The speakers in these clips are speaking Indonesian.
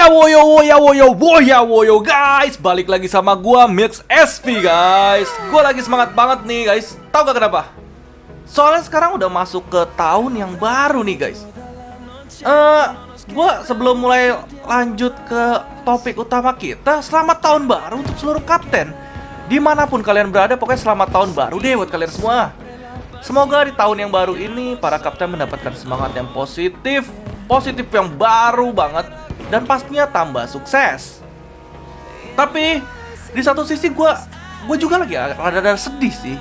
Woyo guys, balik lagi sama gua Milks SV guys. Gua lagi semangat banget nih guys. Tahu gak kenapa? Soalnya sekarang udah masuk ke tahun yang baru nih guys. Gua sebelum mulai lanjut ke topik utama kita, selamat tahun baru untuk seluruh kapten. Dimanapun kalian berada, pokoknya selamat tahun baru deh buat kalian semua. Semoga di tahun yang baru ini para kapten mendapatkan semangat yang positif yang baru banget, dan pastinya tambah sukses. Tapi di satu sisi gue juga lagi rada sedih sih.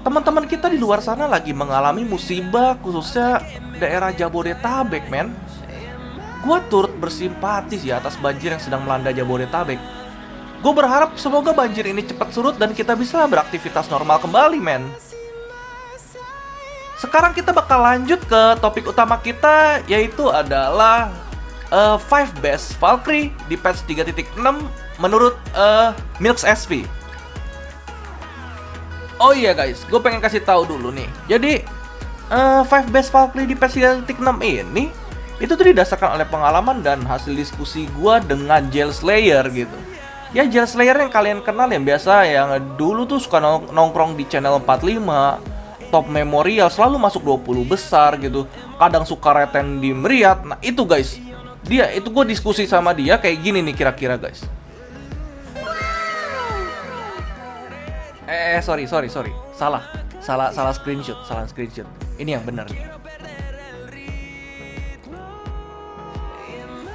Teman-teman kita di luar sana lagi mengalami musibah, khususnya daerah Jabodetabek, men. Gue turut bersimpati sih atas banjir yang sedang melanda Jabodetabek. Gue berharap semoga banjir ini cepat surut dan kita bisa beraktivitas normal kembali, men. Sekarang kita bakal lanjut ke topik utama kita, yaitu adalah 5 best Valkyrie di patch 3.6 menurut Milks SV. Oh iya guys, gue pengen kasih tahu dulu nih. Jadi 5 best Valkyrie di patch 3.6 ini itu tuh didasarkan oleh pengalaman dan hasil diskusi gue dengan Jail Slayer gitu. Ya Jail Slayer yang kalian kenal yang biasa, yang dulu tuh suka nongkrong di channel 45, top memorial, selalu masuk 20 besar gitu. Kadang suka reten di Meriat. Nah itu guys, dia itu gue diskusi sama dia kayak gini nih kira-kira guys. Sorry. Salah screenshot. Ini yang benar.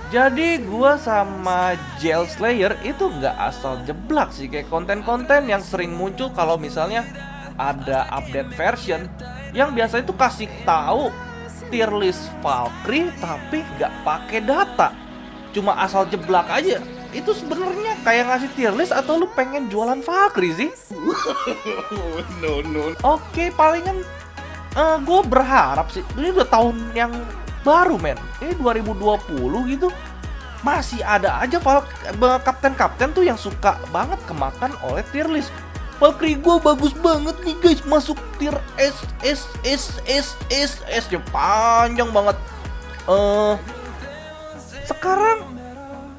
Jadi gue sama Jail Slayer itu nggak asal jeblak sih, kayak konten-konten yang sering muncul kalau misalnya ada update version yang biasa itu kasih tahu tier list Valkyrie tapi nggak pakai data, cuma asal jeblak aja. Itu sebenarnya kayak ngasih tier list atau lu pengen jualan Valkyrie sih? No. Oke, palingan gue berharap sih, ini udah tahun yang baru men, ini 2020 gitu, masih ada aja kapten-kapten tuh yang suka banget kemakan oleh tier list. Valkyrie gue bagus banget nih guys, masuk tier S-nya panjang banget. Sekarang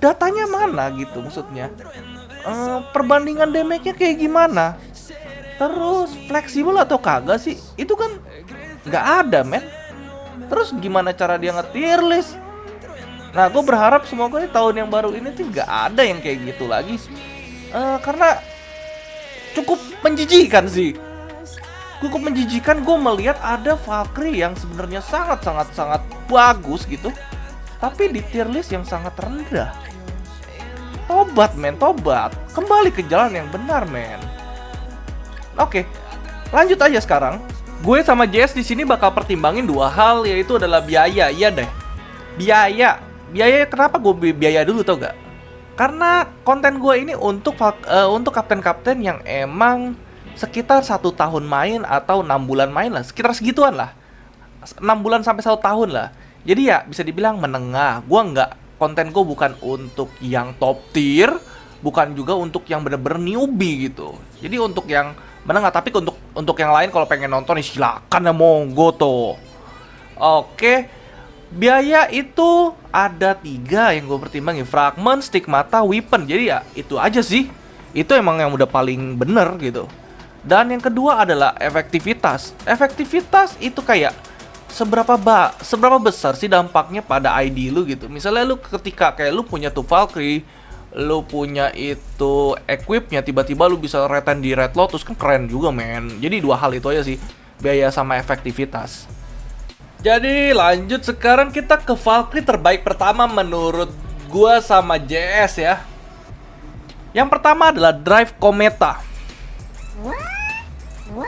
datanya mana gitu maksudnya? Perbandingan damage-nya kayak gimana? Terus fleksibel atau kagak sih? Itu kan nggak ada men. Terus gimana cara dia nge-tier list? Nah gue berharap semoga di tahun yang baru ini tuh nggak ada yang kayak gitu lagi. Karena cukup menjijikan sih. Cukup menjijikan gue melihat ada Valkyrie yang sebenarnya sangat bagus gitu, tapi di tier list yang sangat rendah. Tobat men, tobat. Kembali ke jalan yang benar men. Oke, lanjut aja sekarang. Gue sama JS di sini bakal pertimbangin dua hal, yaitu adalah biaya. Iya deh, biaya kenapa gue biaya dulu tau gak? Karena konten gue ini untuk kapten-kapten yang emang sekitar 1 tahun main atau 6 bulan main lah, sekitar segituan lah, 6 bulan sampai 1 tahun lah. Jadi ya bisa dibilang menengah. Konten gue bukan untuk yang top tier, bukan juga untuk yang bener-bener newbie gitu. Jadi untuk yang menengah, tapi untuk yang lain kalau pengen nonton ya silakan ya, monggo tuh. Oke. Biaya itu ada 3 yang gue pertimbangin: fragment, stigmata, weapon. Jadi ya itu aja sih. Itu emang yang udah paling bener gitu. Dan yang kedua adalah efektivitas. Efektivitas itu kayak seberapa besar sih dampaknya pada ID lu gitu. Misalnya lu ketika kayak lu punya tuh Valkyrie, lu punya itu equipnya, tiba-tiba lu bisa retain di Red Lotus, kan keren juga men. Jadi dua hal itu aja sih, biaya sama efektivitas. Jadi lanjut sekarang kita ke Valkyrie terbaik pertama menurut gua sama JS ya. Yang pertama adalah Drive Kometa.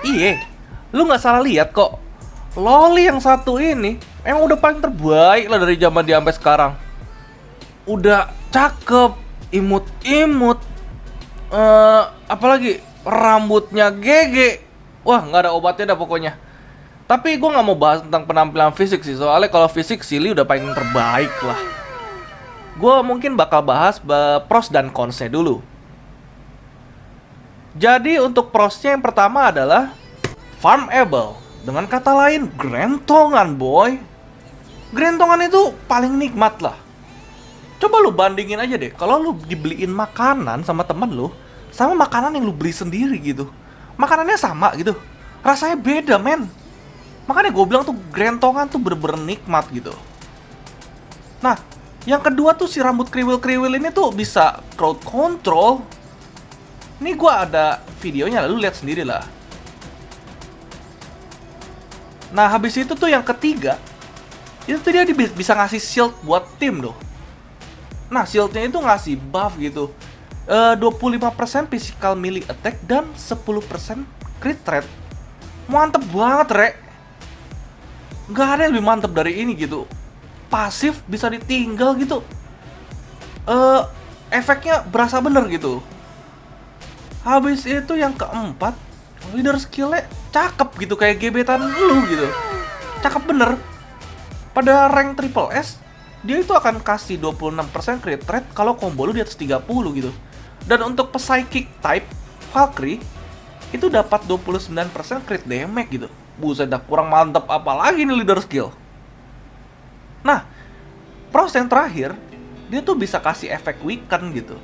Iya, lu nggak salah lihat kok. Loli yang satu ini emang udah paling terbaik lah dari zaman dia sampai sekarang. Udah cakep, imut-imut, apalagi rambutnya GG. Wah nggak ada obatnya dah pokoknya. Tapi gue gak mau bahas tentang penampilan fisik sih, soalnya kalau fisik Silly udah paling terbaik lah. Gue mungkin bakal bahas pros dan consnya dulu. Jadi untuk prosnya yang pertama adalah farmable. Dengan kata lain, grentongan boy. Grentongan itu paling nikmat lah. Coba lu bandingin aja deh, kalau lu dibeliin makanan sama temen lu, sama makanan yang lu beli sendiri gitu. Makanannya sama gitu, rasanya beda men. Makanya gue bilang tuh Grentongan tuh bener-bener nikmat gitu. Nah, yang kedua tuh si rambut kriwil-kriwil ini tuh bisa crowd control. Ini gue ada videonya, lu lihat sendiri lah. Nah, habis itu tuh yang ketiga, itu tuh dia bisa ngasih shield buat tim loh. Nah, shieldnya itu ngasih buff gitu. 25% physical melee attack dan 10% crit rate. Mantep banget, Rek. Gak ada yang lebih mantep dari ini gitu. Pasif bisa ditinggal gitu. Efeknya berasa bener gitu. Habis itu yang keempat, leader skillnya cakep gitu, kayak gebetan lu gitu. Cakep bener. Pada rank triple S, dia itu akan kasih 26% crit rate kalau combo lu di atas 30 gitu. Dan untuk psychic type Valkyrie itu dapat 29% crit damage gitu. Buset dah, kurang mantep apalagi nih leader skill. Nah, pros yang terakhir, dia tuh bisa kasih efek weaken gitu.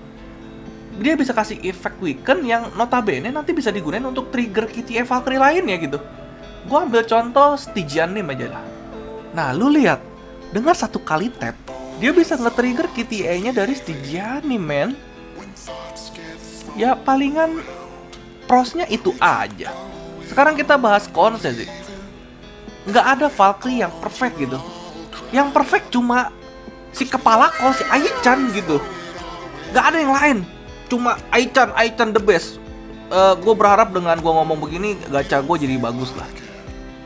Dia bisa kasih efek weaken yang notabene nanti bisa digunain untuk trigger KTA Valkyrie lainnya gitu. Gua ambil contoh Stygian Nim aja lah. Nah, lu lihat, dengan satu kali tap, dia bisa nge-trigger KTA-nya dari Stygian Nim, men. Ya, palingan prosnya itu aja. Sekarang kita bahas konsnya sih. Nggak ada Valkyrie yang perfect gitu. Yang perfect cuma si kepala kol, si Ai-chan gitu. Nggak ada yang lain. Cuma Ai-chan the best. Gue berharap dengan gue ngomong begini, gacha gue jadi bagus lah.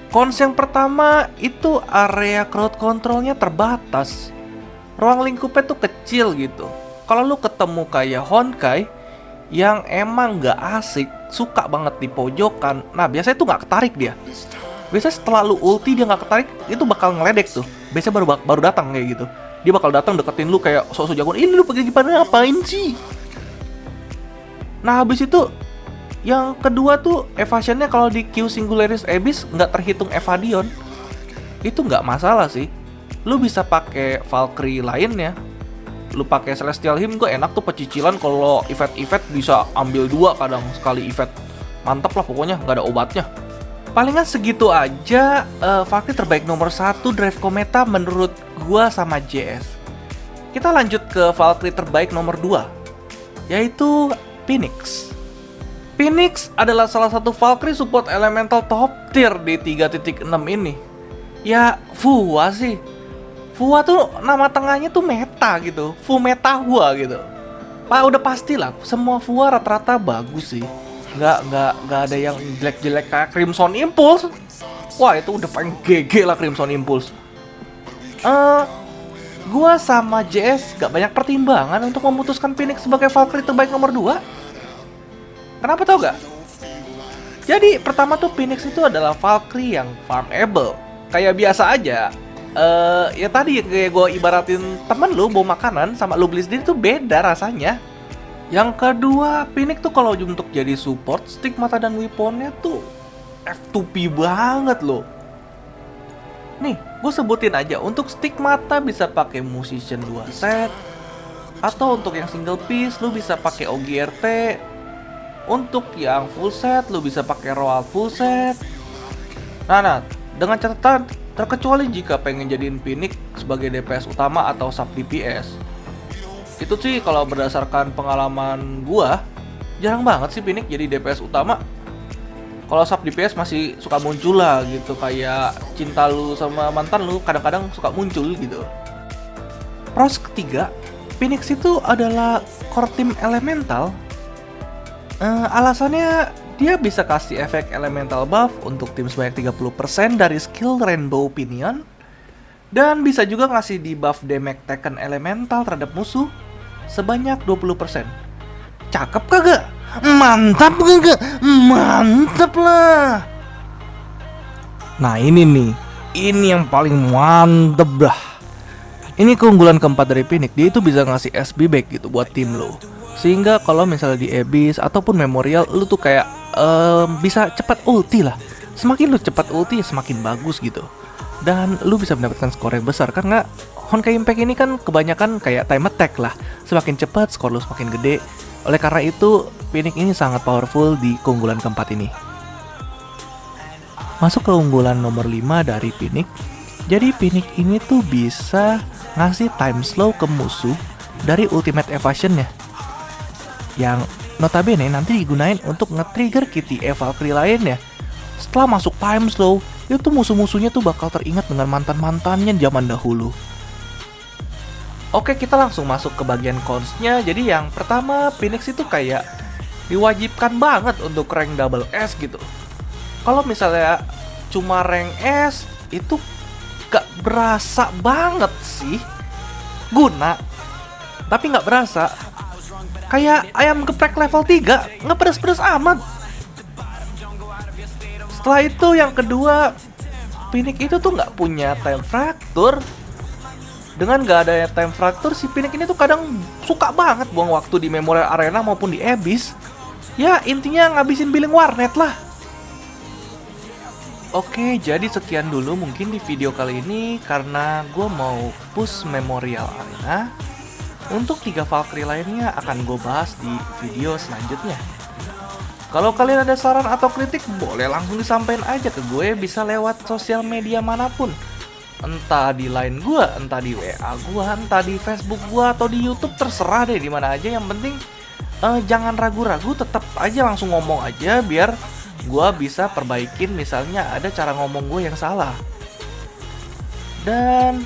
Cons yang pertama itu area crowd controlnya terbatas. Ruang lingkupnya tuh kecil gitu. Kalau lu ketemu kayak Honkai yang emang nggak asik, suka banget di pojokan, nah biasanya tuh nggak ketarik dia. Biasanya setelah lu ulti dia nggak ketarik, itu bakal ngeledek tuh. Biasanya baru datang kayak gitu. Dia bakal datang deketin lu kayak sok-sok jagoan. Ini lu pakai gimana, ngapain sih? Nah habis itu yang kedua tuh evasionnya kalau di Q Singularis Abyss nggak terhitung evadion. Itu nggak masalah sih. Lu bisa pakai Valkyrie lainnya. Lu pakai Celestial Hymn, gue enak tuh pecicilan kalau event bisa ambil 2 kadang sekali event. Mantap lah pokoknya, nggak ada obatnya. Palingan segitu aja. Valkyrie terbaik nomor 1 Drive Kometa menurut gua sama JS. Kita lanjut ke Valkyrie terbaik nomor 2, yaitu Phoenix. Phoenix adalah salah satu Valkyrie support elemental top tier di 3.6 ini. Ya, Fuwa sih. Fuwa tuh nama tengahnya tuh meta gitu, Fu meta Hua gitu. Udah pastilah, semua Fuwa rata-rata bagus sih. Nggak ada yang jelek-jelek kayak Crimson Impulse. Wah itu udah paling GG lah Crimson Impulse. Gua sama JS gak banyak pertimbangan untuk memutuskan Phoenix sebagai Valkyrie terbaik nomor 2. Kenapa tau gak? Jadi pertama tuh Phoenix itu adalah Valkyrie yang farmable. Kayak biasa aja. Ya tadi kayak gue ibaratin temen lu bawa makanan sama lu beli sendiri tuh beda rasanya. Yang kedua, Phoenix tuh kalau untuk jadi support, stigmata dan weaponnya tuh F2P banget loh. Nih, gue sebutin aja. Untuk stigmata bisa pakai musician 2 set, atau untuk yang single piece lu bisa pakai OGRT. Untuk yang full set lu bisa pakai royal full set. Nah, dengan catatan terkecuali jika pengen jadiin Phoenix sebagai DPS utama atau sub DPS. Itu sih kalau berdasarkan pengalaman gua, jarang banget sih Phoenix jadi DPS utama. Kalau sub DPS masih suka muncul lah gitu, kayak cinta lu sama mantan lu kadang-kadang suka muncul gitu. Pros ketiga, Phoenix itu adalah core team elemental. Alasannya dia bisa kasih efek elemental buff untuk tim sebanyak 30% dari skill Rainbow Pinion. Dan bisa juga ngasih debuff damage taken elemental terhadap musuh sebanyak 20%. Cakep kagak? Mantap kagak? Mantap lah. Nah ini nih, ini yang paling mantep lah. Ini keunggulan keempat dari Phoenix, dia itu bisa ngasih SB back gitu buat tim lo. Sehingga kalau misalnya di Abyss ataupun Memorial, lu tuh kayak bisa cepat ulti lah. Semakin lu cepat ulti, semakin bagus gitu. Dan lu bisa mendapatkan skor yang besar karena Honkai Impact ini kan kebanyakan kayak time attack lah. Semakin cepat, skor lu semakin gede. Oleh karena itu, Phoenix ini sangat powerful di keunggulan keempat ini. Masuk ke unggulan nomor 5 dari Phoenix. Jadi Phoenix ini tuh bisa ngasih time slow ke musuh dari ultimate evasion-nya. Yang notabene nanti digunain untuk nge-trigger KTA Valkyrie lainnya. Setelah masuk time slow, itu musuh-musuhnya tuh bakal teringat dengan mantan-mantannya zaman dahulu. Oke, kita langsung masuk ke bagian cons-nya. Jadi yang pertama, Phoenix itu kayak diwajibkan banget untuk rank double S gitu. Kalau misalnya cuma rank S, itu gak berasa banget sih. Guna, tapi gak berasa. Kayak ayam geprek level 3, nggak pedes-pedes amat. Setelah itu yang kedua, Phoenix itu tuh nggak punya time fracture. Dengan nggak adanya time fracture, si Phoenix ini tuh kadang suka banget buang waktu di Memorial Arena maupun di Abyss. Ya intinya ngabisin billing warnet lah. Oke, jadi sekian dulu mungkin di video kali ini, karena gue mau push Memorial Arena. Untuk 3 Valkyrie lainnya akan gue bahas di video selanjutnya. Kalau kalian ada saran atau kritik, boleh langsung disampaikan aja ke gue, bisa lewat sosial media manapun. Entah di line gue, entah di WA gue, entah di Facebook gue, atau di YouTube, terserah deh dimana aja. Yang penting jangan ragu-ragu, tetap aja langsung ngomong aja, biar gue bisa perbaikin misalnya ada cara ngomong gue yang salah. Dan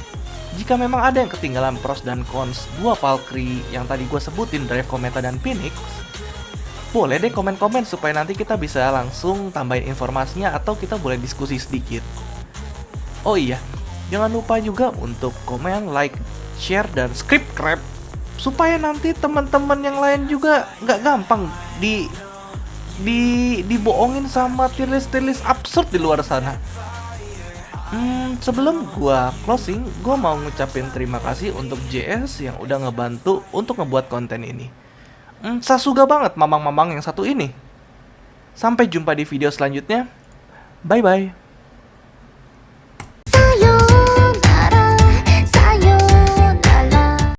jika memang ada yang ketinggalan pros dan cons 2 Valkyrie yang tadi gue sebutin, Drive, Kometa, dan Phoenix, boleh deh komen-komen supaya nanti kita bisa langsung tambahin informasinya atau kita boleh diskusi sedikit. Oh iya, jangan lupa juga untuk komen, like, share, dan subscribe supaya nanti teman-teman yang lain juga nggak gampang dibohongin sama tier list absurd di luar sana. Sebelum gua closing, gua mau ngucapin terima kasih untuk JS yang udah ngebantu untuk ngebuat konten ini. Sasuga banget mamang-mamang yang satu ini. Sampai jumpa di video selanjutnya. Bye-bye.